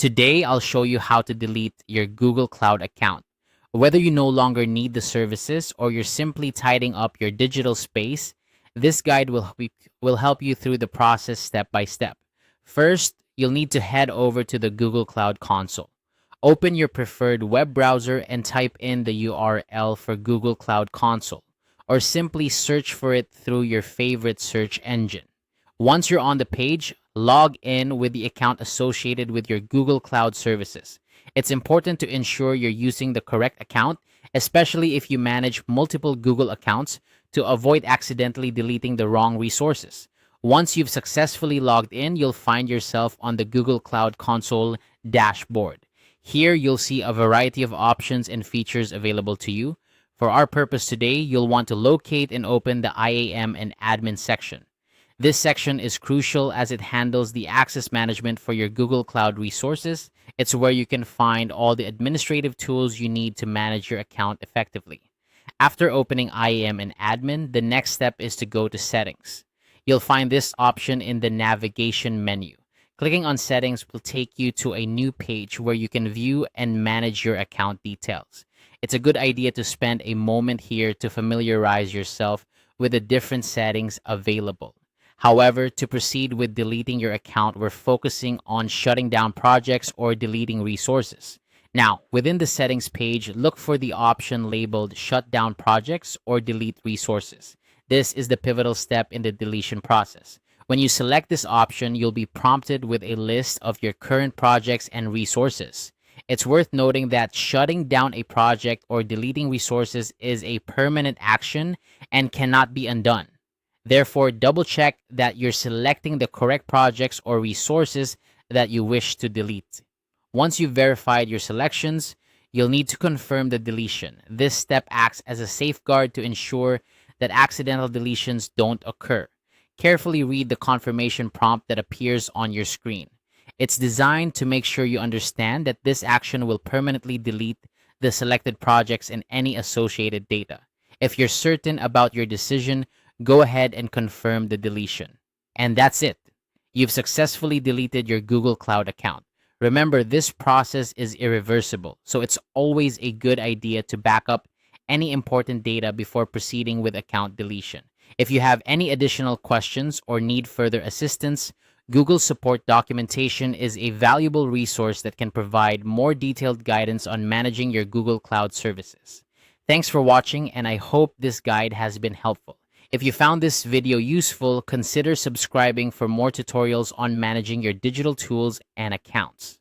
Today, I'll show you how to delete your Google Cloud account. Whether you no longer need the services or you're simply tidying up your digital space, this guide will help you through the process step by step. First, you'll need to head over to the Google Cloud console. Open your preferred web browser and type in the URL for Google Cloud Console, or simply search for it through your favorite search engine. Once you're on the page, log in with the account associated with your Google Cloud services. It's important to ensure you're using the correct account, especially if you manage multiple Google accounts, to avoid accidentally deleting the wrong resources. Once you've successfully logged in, you'll find yourself on the Google Cloud Console dashboard. Here, you'll see a variety of options and features available to you. For our purpose today, you'll want to locate and open the IAM and admin section. This section is crucial as it handles the access management for your Google Cloud resources. It's where you can find all the administrative tools you need to manage your account effectively. After opening IAM and admin, the next step is to go to settings. You'll find this option in the navigation menu. Clicking on settings will take you to a new page where you can view and manage your account details. It's a good idea to spend a moment here to familiarize yourself with the different settings available. However, to proceed with deleting your account, we're focusing on shutting down projects or deleting resources. Now, within the settings page, look for the option labeled Shut Down Projects or Delete Resources. This is the pivotal step in the deletion process. When you select this option, you'll be prompted with a list of your current projects and resources. It's worth noting that shutting down a project or deleting resources is a permanent action and cannot be undone. Therefore, double check that you're selecting the correct projects or resources that you wish to delete. Once you've verified your selections, you'll need to confirm the deletion. This step acts as a safeguard to ensure that accidental deletions don't occur. Carefully read the confirmation prompt that appears on your screen. It's designed to make sure you understand that this action will permanently delete the selected projects and any associated data. If you're certain about your decision, go ahead and confirm the deletion. And that's it. You've successfully deleted your Google Cloud account. Remember, this process is irreversible, so it's always a good idea to back up any important data before proceeding with account deletion. If you have any additional questions or need further assistance, Google Support documentation is a valuable resource that can provide more detailed guidance on managing your Google Cloud services. Thanks for watching, and I hope this guide has been helpful. If you found this video useful, consider subscribing for more tutorials on managing your digital tools and accounts.